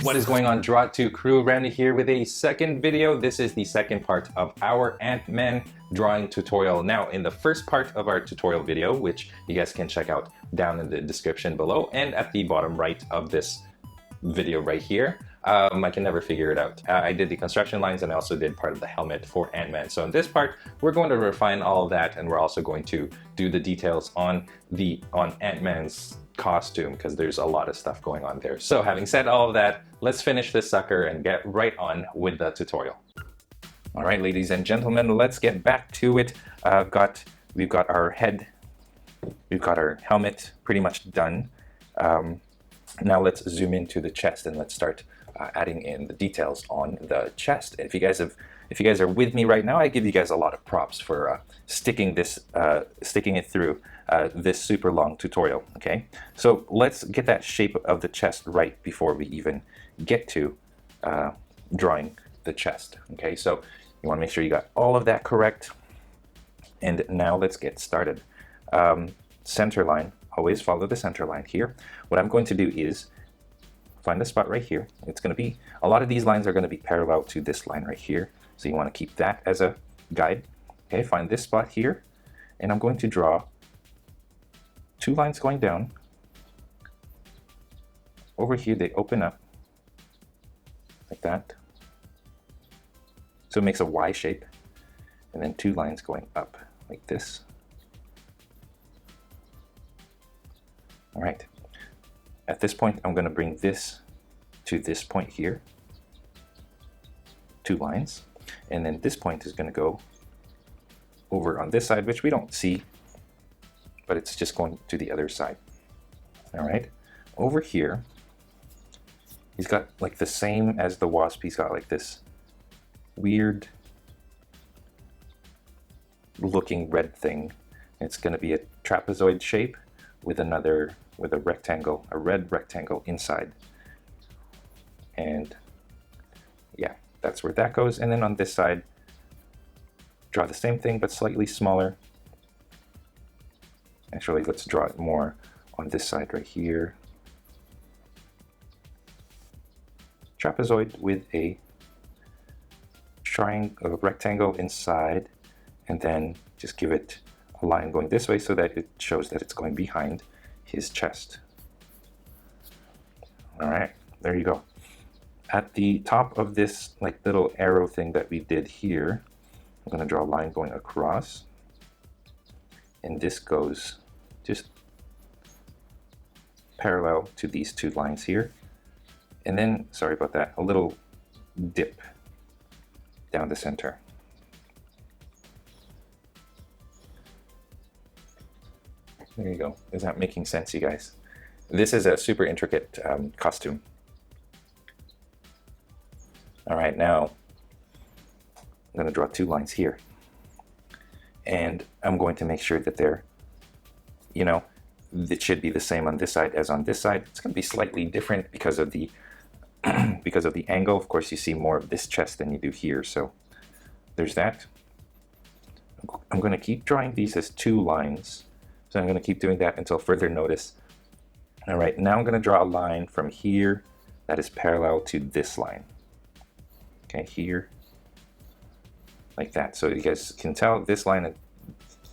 What is going on, Draw 2 crew? Randy here with a second video. This is the second part of our Ant-Man drawing tutorial. Now, in the first part of our tutorial video, which you guys can check out down in the description below and at the bottom right of this video right here, I can never figure it out. I did the construction lines and I also did part of the helmet for Ant-Man. So in this part, we're going to refine all of that, and we're also going to do the details on Ant-Man's costume, because there's a lot of stuff going on there. So having said all of that, let's finish this sucker and get right on with the tutorial. All right, ladies and gentlemen, let's get back to it. We've got our head, we've got our helmet pretty much done. Now let's zoom into the chest and let's start adding in the details on the chest. If you guys are with me right now, I give you guys a lot of props for sticking it through this super long tutorial. Okay, so let's get that shape of the chest right before we even get to drawing the chest. Okay, so you want to make sure you got all of that correct. And now let's get started. Center line, always follow the center line here. What I'm going to do is find the spot right here. It's going to be, a lot of these lines are going to be parallel to this line right here. So you want to keep that as a guide. Okay, find this spot here, and I'm going to draw two lines going down. Over here, they open up like that. So it makes a Y shape, and then two lines going up like this. All right. At this point, I'm going to bring this to this point here, two lines, and then this point is going to go over on this side, which we don't see, but it's just going to the other side. All right. Over here, he's got like the same as the Wasp. He's got like this weird looking red thing. It's going to be a trapezoid shape with a rectangle, a red rectangle inside. And yeah, that's where that goes. And then on this side, draw the same thing, but slightly smaller. Actually, let's draw it more on this side right here. Trapezoid with a triangle, a rectangle inside, and then just give it a line going this way so that it shows that it's going behind his chest. All right, there you go. At the top of this like little arrow thing that we did here, I'm going to draw a line going across, and this goes just parallel to these two lines here. And then, sorry about that, a little dip down the center. There you go. Is that making sense, you guys? This is a super intricate costume. All right, now I'm going to draw two lines here. And I'm going to make sure that they're, you know, it should be the same on this side as on this side. It's going to be slightly different because of the because of the angle. Of course, you see more of this chest than you do here. So there's that. I'm going to keep drawing these as two lines. So I'm going to keep doing that until further notice. All right, now I'm going to draw a line from here that is parallel to this line. Okay, here, like that. So you guys can tell this line and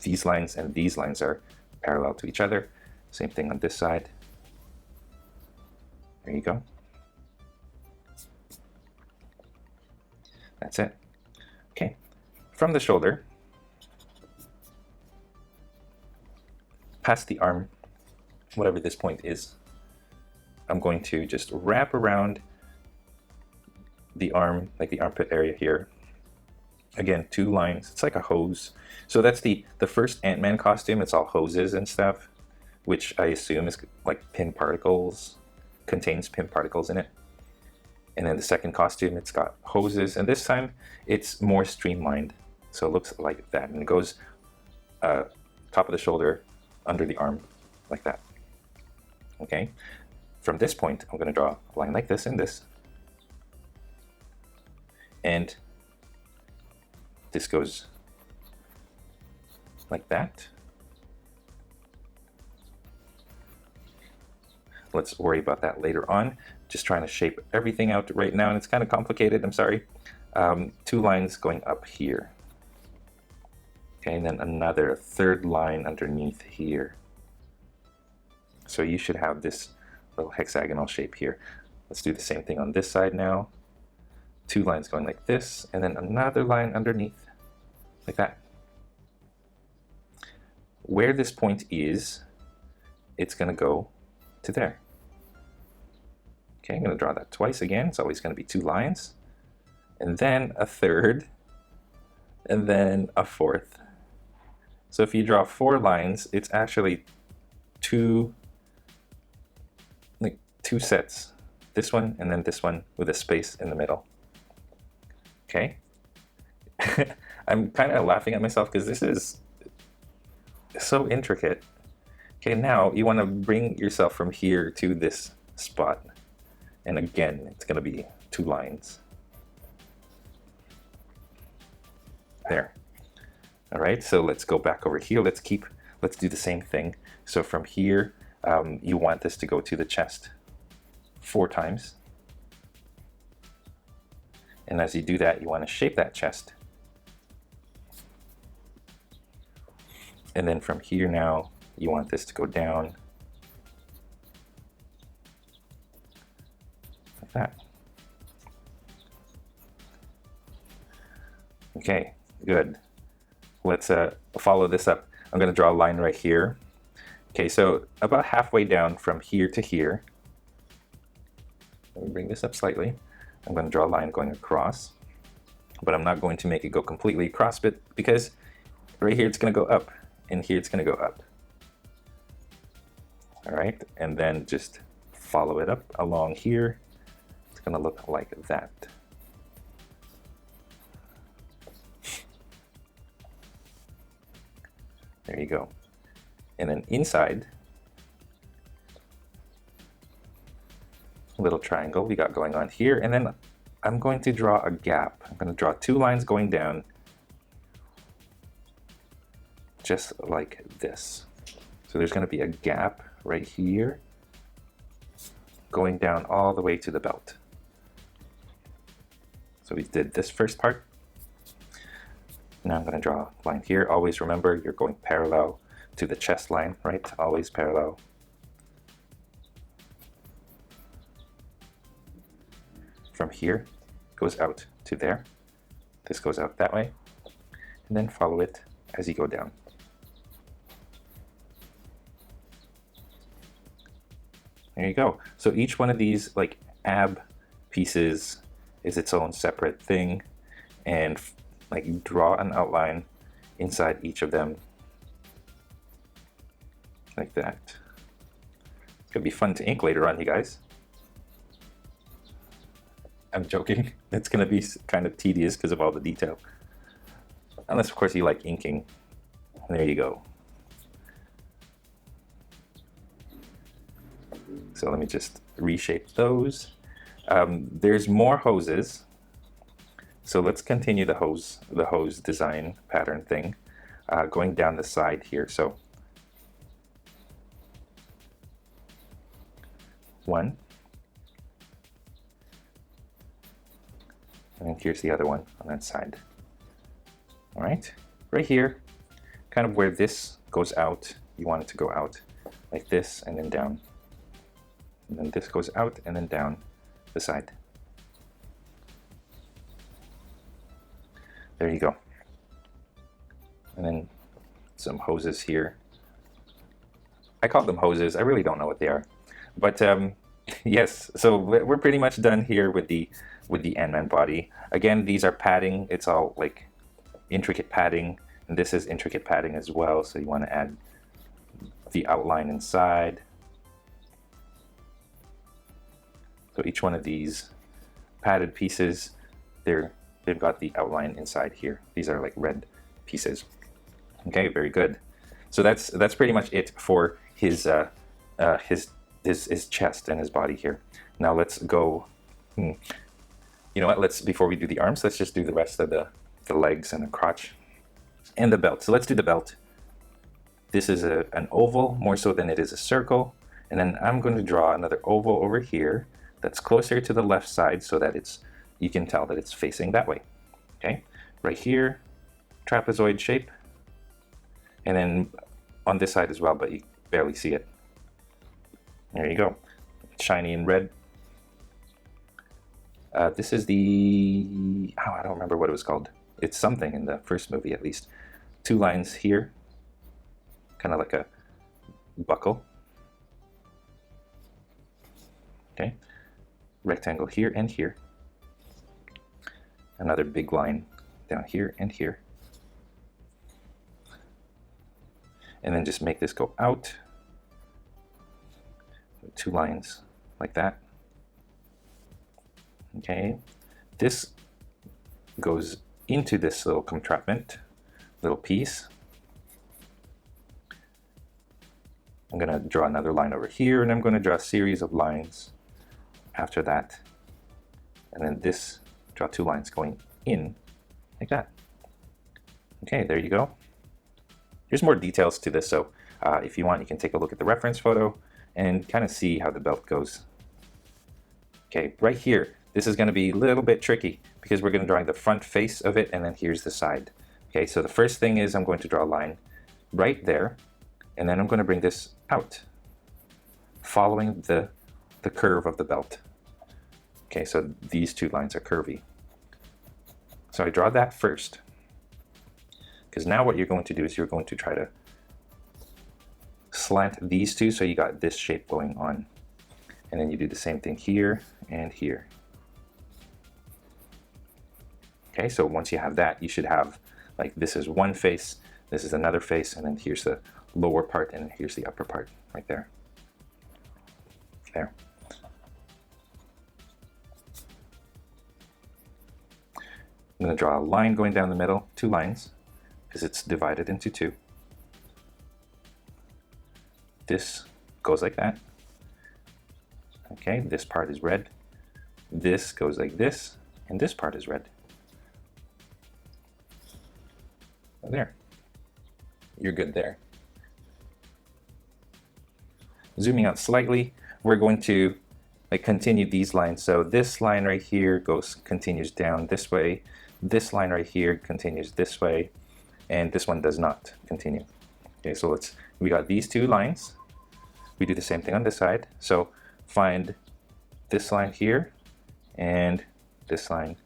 these lines and these lines are parallel to each other. Same thing on this side. There you go. That's it. Okay, from the shoulder, past the arm, whatever this point is, I'm going to just wrap around the arm, like the armpit area here. Again, two lines. It's like a hose. So that's the first Ant-Man costume. It's all hoses and stuff, which I assume is like pin particles, contains pin particles in it. And then the second costume, it's got hoses, and this time it's more streamlined. So it looks like that, and it goes top of the shoulder, under the arm, like that. Okay, from this point, I'm going to draw a line like this and this. And this goes like that. let's worry about that later on. Just trying to shape everything out right now, and it's kind of complicated, I'm sorry. 2 lines going up here. Okay, and then another third line underneath here. So you should have this little hexagonal shape here. Let's do the same thing on this side now. 2 lines going like this, and then another line underneath, like that. Where this point is, it's going to go to there. Okay, I'm going to draw that twice again. It's always going to be 2 lines, and then a third, and then a fourth. So if you draw 4 lines, it's actually two sets. This one and then this one with a space in the middle. Okay. I'm kind of laughing at myself because this is so intricate. Okay, now you want to bring yourself from here to this spot. And again, it's going to be 2 lines. There. All right, so let's go back over here. Let's do the same thing. So from here, you want this to go to the chest 4 times. And as you do that, you want to shape that chest. And then from here now, you want this to go down like that. Okay, good. Let's follow this up. I'm going to draw a line right here. Okay, so about halfway down from here to here. Let me bring this up slightly. I'm going to draw a line going across, but I'm not going to make it go completely across, because right here it's going to go up, and here it's going to go up. All right, and then just follow it up along here. It's going to look like that. There you go. And then inside, little triangle we got going on here, and then I'm going to draw a gap. I'm going to draw 2 lines going down, just like this. So there's going to be a gap right here, going down all the way to the belt. So we did this first part. Now I'm going to draw a line here. Always remember, you're going parallel to the chest line, right? Always parallel. From here, goes out to there. This goes out that way. And then follow it as you go down. There you go. So each one of these like ab pieces is its own separate thing, and like draw an outline inside each of them like that. It's gonna be fun to ink later on, you guys. I'm joking. It's gonna be kind of tedious because of all the detail. Unless of course you like inking. There you go. So let me just reshape those. There's more hoses. So let's continue the hose design pattern thing, going down the side here. So 1, and then here's the other one on that side. All right, right here, kind of where this goes out, you want it to go out like this and then down. And then this goes out and then down the side. There you go. And then some hoses here. I call them hoses. I really don't know what they are. But yes, so we're pretty much done here with the Ant-Man body. Again, these are padding. It's all like intricate padding, and this is intricate padding as well. So you want to add the outline inside. So each one of these padded pieces, they've got the outline inside here. These are like red pieces. Okay, very good. So that's pretty much it for his chest and his body here. Now let's go. You know what? Before we do the arms, let's just do the rest of the legs and the crotch and the belt. So let's do the belt. This is an oval more so than it is a circle, And then I'm going to draw another oval over here that's closer to the left side so that you can tell that it's facing that way. Okay, right here, trapezoid shape. And then on this side as well, but you barely see it. There you go. Shiny and red. This is the, oh, I don't remember what it was called. It's something in the first movie at least. 2 lines here, kind of like a buckle. Okay, rectangle here and here. Another big line down here and here. And then just make this go out. 2 lines like that. Okay, this goes into this little contraption, little piece. I'm going to draw another line over here, and I'm going to draw a series of lines after that. And then this, draw 2 lines going in like that. Okay, there you go. There's more details to this, so if you want, you can take a look at the reference photo and kind of see how the belt goes. Okay, right here, this is going to be a little bit tricky because we're going to draw the front face of it, and then here's the side. Okay, so the first thing is I'm going to draw a line right there, and then I'm going to bring this out, following the curve of the belt. Okay, so these 2 lines are curvy. So I draw that first, because now what you're going to do is you're going to try to slant these 2 so you got this shape going on. And then you do the same thing here and here. Okay, so once you have that, you should have, like, this is one face, this is another face, and then here's the lower part, and here's the upper part, right there. There. I'm going to draw a line going down the middle, 2 lines, because it's divided into 2. This goes like that. Okay, this part is red. This goes like this, and this part is red. There. You're good there. Zooming out slightly, we're going to continue these lines. So this line right here continues down this way. This line right here continues this way, and this one does not continue. Okay, so we got these 2 lines. We do the same thing on this side. So find this line here and this line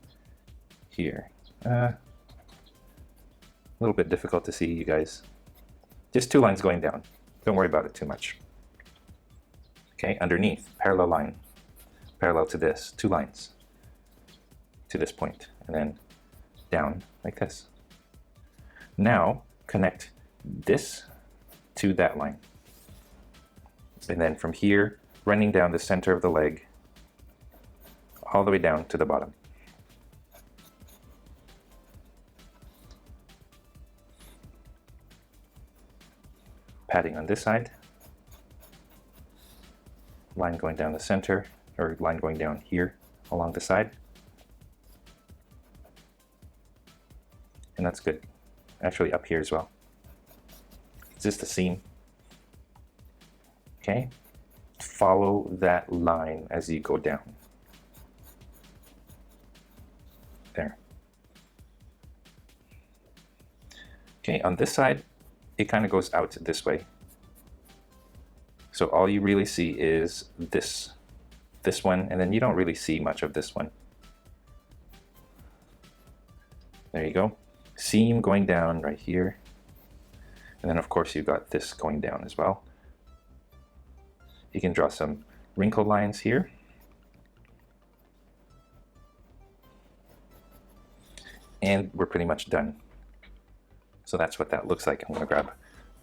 here. A little bit difficult to see, you guys. Just 2 lines going down. Don't worry about it too much. Okay, underneath, parallel line, parallel to this, 2 lines to this point, and then down like this. Now connect this to that line, and then from here, running down the center of the leg all the way down to the bottom. Padding on this side, line going down the center, or line going down here along the side. And that's good. Actually up here as well. Is this the seam? Okay. Follow that line as you go down. There. Okay, on this side, it kind of goes out this way. So all you really see is this one, and then you don't really see much of this one. There you go. Seam going down right here. And then of course you've got this going down as well. You can draw some wrinkle lines here. And we're pretty much done. So that's what that looks like. I'm gonna grab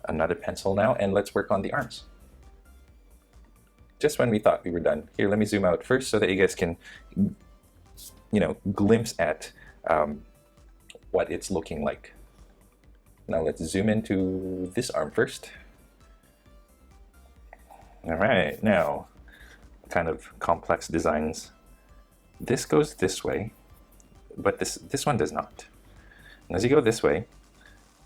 another pencil now, and let's work on the arms. Just when we thought we were done. Here, let me zoom out first so that you guys can, glimpse at what it's looking like. Now let's zoom into this arm first. All right, now, kind of complex designs. This goes this way, but this one does not. And as you go this way,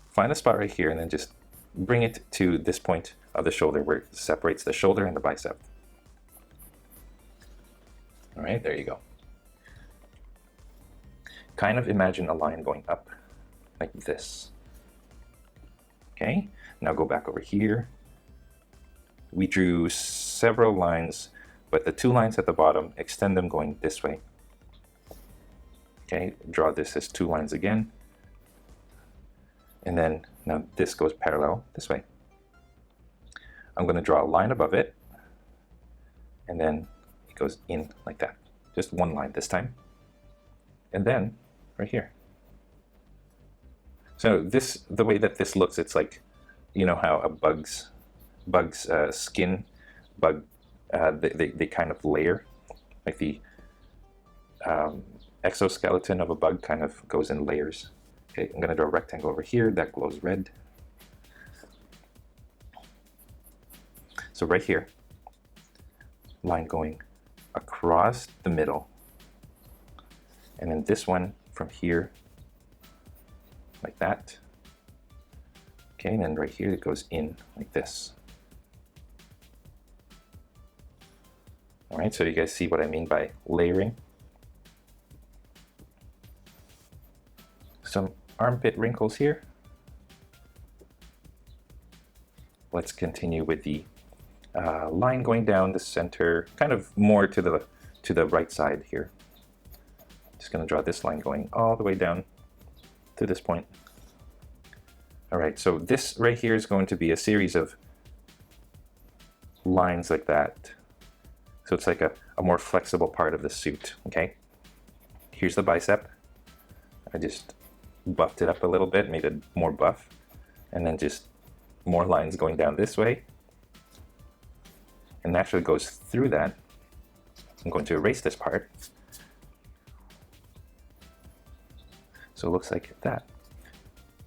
find a spot right here and then just bring it to this point of the shoulder where it separates the shoulder and the bicep. All right, there you go. Kind of imagine a line going up like this. Okay, now go back over here. We drew several lines, but the 2 lines at the bottom, extend them going this way. Okay, draw this as 2 lines again. And then now this goes parallel this way. I'm going to draw a line above it, and then it goes in like that. Just 1 line this time. And then right here. So this, the way that this looks, it's like, you know how a bug's skin, they kind of layer, like the exoskeleton of a bug kind of goes in layers. Okay, I'm going to draw a rectangle over here that glows red. So right here, line going across the middle, and then this one from here, like that. Okay, and then right here it goes in like this. All right, so you guys see what I mean by layering. Some armpit wrinkles here. Let's continue with the line going down the center, kind of more to the right side here. Just going to draw this line going all the way down to this point. All right, so this right here is going to be a series of lines like that. So it's like a more flexible part of the suit, okay? Here's the bicep. I just buffed it up a little bit, made it more buff, and then just more lines going down this way. And naturally goes through that. I'm going to erase this part. So it looks like that.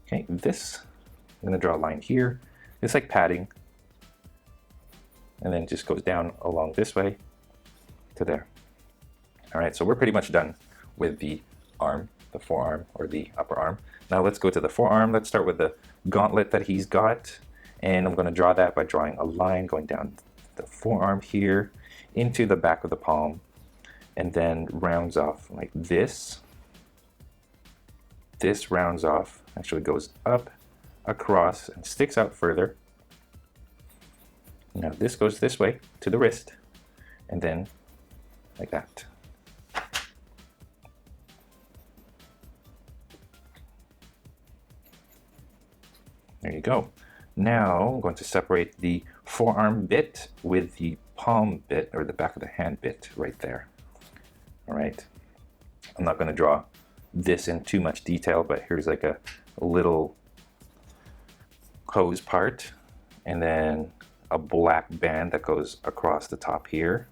Okay, this, I'm going to draw a line here. It's like padding. And then it just goes down along this way to there. All right, so we're pretty much done with the arm, the forearm, or the upper arm. Now let's go to the forearm. Let's start with the gauntlet that he's got. And I'm going to draw that by drawing a line going down the forearm here into the back of the palm, and then rounds off like this. This rounds off, actually goes up, across, and sticks out further. Now this goes this way to the wrist, and then like that. There you go. Now I'm going to separate the forearm bit with the palm bit, or the back of the hand bit right there. All right. I'm not going to draw this in too much detail, but here's like a little hose part, and then a black band that goes across the top here.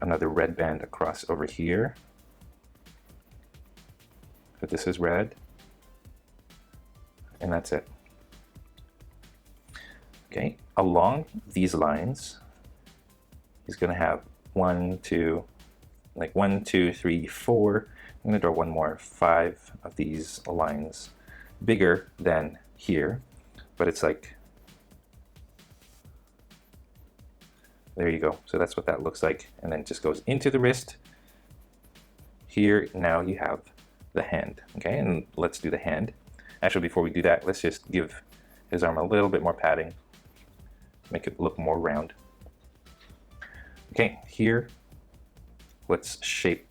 Another red band across over here. But this is red, and that's it. Okay, along these lines, he's going to have 1, 2, 3, 4. I'm going to draw one more, 5 of these lines, bigger than here, but it's like, there you go. So that's what that looks like, and then it just goes into the wrist. Here, now you have the hand. Okay, and let's do the hand. Actually, before we do that, let's just give his arm a little bit more padding, make it look more round. Okay, here, let's shape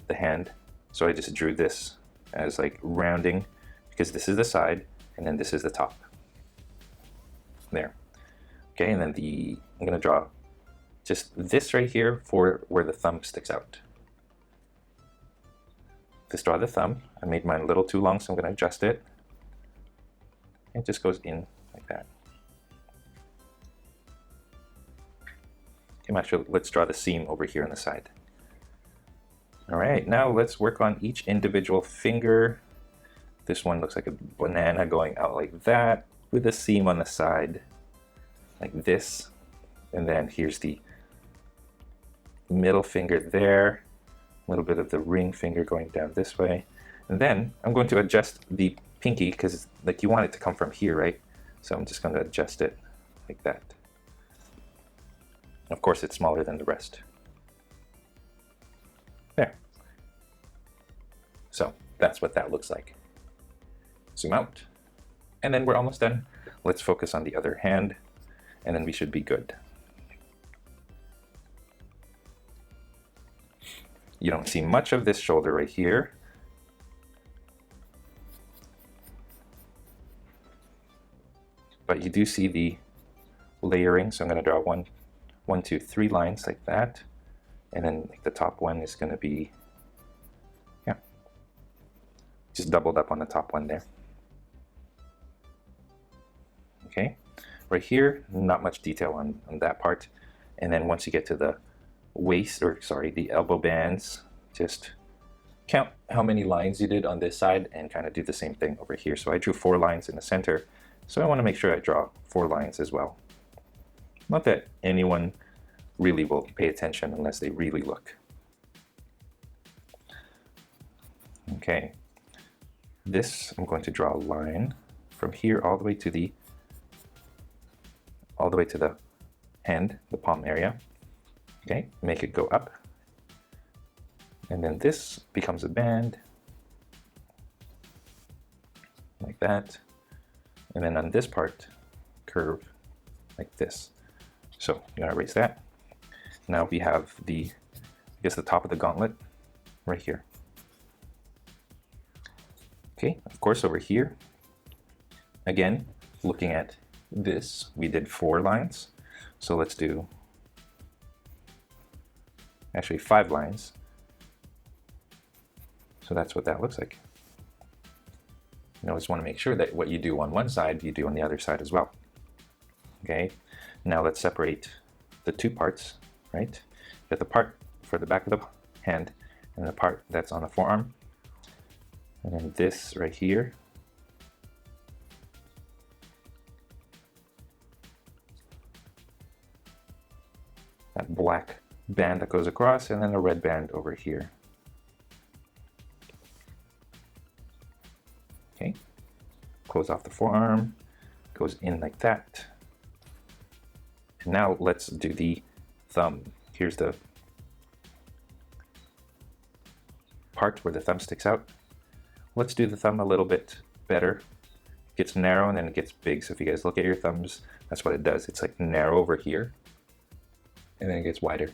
the hand. So I just drew this as like rounding, because this is the side, and then this is the top. There. Okay, and then I'm gonna draw just this right here for where the thumb sticks out. Just draw the thumb. I made mine a little too long, so I'm going to adjust it. It just goes in like that. Okay, actually, let's draw the seam over here on the side. All right, now let's work on each individual finger. This one looks like a banana going out like that, with a seam on the side, like this. And then here's the middle finger there. A little bit of the ring finger going down this way. And then I'm going to adjust the pinky, because like you want it to come from here, right? So I'm just going to adjust it like that. Of course, it's smaller than the rest. There. So that's what that looks like. Zoom out. And then we're almost done. Let's focus on the other hand, and then we should be good. You don't see much of this shoulder right here. But you do see the layering, so I'm going to draw one, two, 3 lines like that. And then like the top one is going to be, yeah, just doubled up on the top one there. Okay, right here, not much detail on that part. And then once you get to the waist, or sorry, the elbow bands, just count how many lines you did on this side and kind of do the same thing over here. So I drew 4 lines in the center, so I want to make sure I draw 4 lines as well. Not that anyone really will pay attention unless they really look. Okay, this, I'm going to draw a line from here all the way to the hand, the palm area. Okay, make it go up. And then this becomes a band, like that. And then on this part, curve, like this. So I'm gonna erase that. Now we have the, I guess the top of the gauntlet right here. Okay, of course over here, again, looking at this, we did 4 lines. So let's do actually 5 lines. So that's what that looks like. You always want to make sure that what you do on one side, you do on the other side as well. Okay, now let's separate the 2 parts, right? Get the part for the back of the hand and the part that's on the forearm. And then this right here. That black band that goes across, and then a red band over here. Okay, close off the forearm, goes in like that. And now let's do the thumb. Here's the part where the thumb sticks out. Let's do the thumb a little bit better. It gets narrow and then it gets big. So if you guys look at your thumbs, that's what it does. It's like narrow over here, and then it gets wider.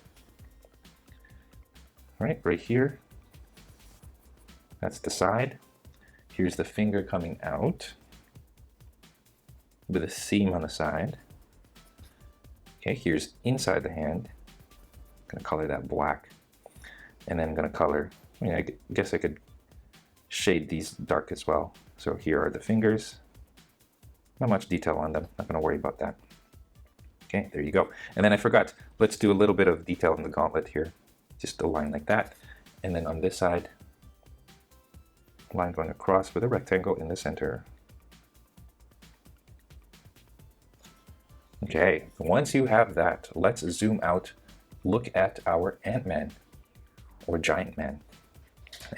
All right here, that's the side. Here's the finger coming out with a seam on the side. Okay, here's inside the hand. I'm gonna color that black, and then I'm gonna color, I guess I could shade these dark as well. So here are the fingers. Not much detail on them, not gonna worry about that. Okay, there you go. And then I forgot, let's do a little bit of detail in the gauntlet here. Just a line like that. And then on this side, line going across with a rectangle in the center. Okay, once you have that, let's zoom out, look at our Ant-Man, or Giant Man.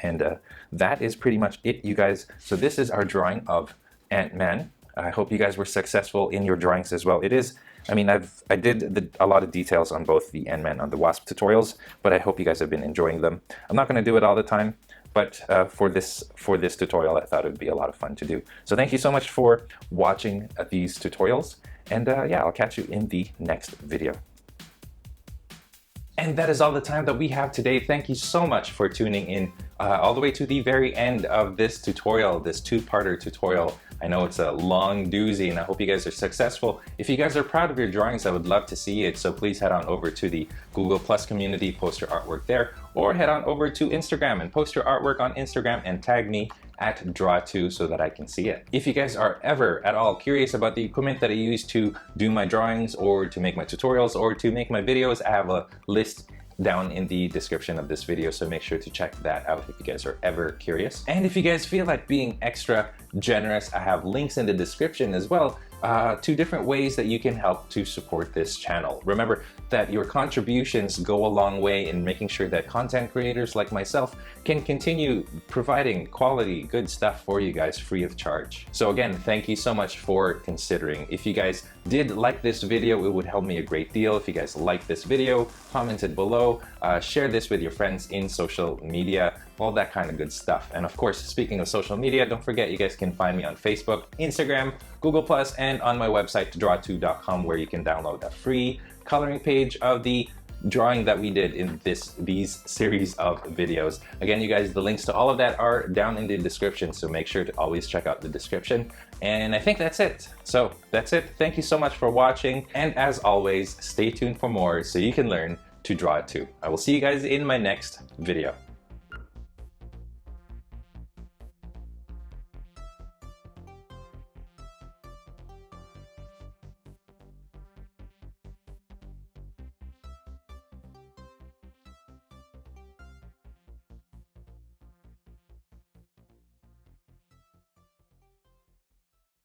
And that is pretty much it, you guys. So this is our drawing of Ant-Man. I hope you guys were successful in your drawings as well. It is, I mean, I did a lot of details on both the Ant-Man and the Wasp tutorials, but I hope you guys have been enjoying them. I'm not going to do it all the time, but for this tutorial, I thought it would be a lot of fun to do. So thank you so much for watching these tutorials, and yeah, I'll catch you in the next video. And that is all the time that we have today. Thank you so much for tuning in all the way to the very end of this tutorial, this 2-parter tutorial. I know it's a long doozy, and I hope you guys are successful. If you guys are proud of your drawings, I would love to see it. So please head on over to the Google Plus community, post your artwork there, or head on over to Instagram and post your artwork on Instagram and tag me at Draw2 so that I can see it. If you guys are ever at all curious about the equipment that I use to do my drawings or to make my tutorials or to make my videos, I have a list down in the description of this video, so make sure to check that out if you guys are ever curious. And if you guys feel like being extra generous, I have links in the description as well two different ways that you can help to support this channel. Remember that your contributions go a long way in making sure that content creators like myself can continue providing quality, good stuff for you guys free of charge. So again, thank you so much for considering. If you guys did like this video, it would help me a great deal. If you guys like this video, comment it below, share this with your friends in social media, all that kind of good stuff. And of course, speaking of social media, don't forget you guys can find me on Facebook, Instagram, Google+, and on my website, draw2.com, where you can download a free coloring page of the drawing that we did in these series of videos. Again, you guys, the links to all of that are down in the description, so make sure to always check out the description. And I think that's it. So that's it. Thank you so much for watching, and as always, stay tuned for more so you can learn to draw it too. I will see you guys in my next video.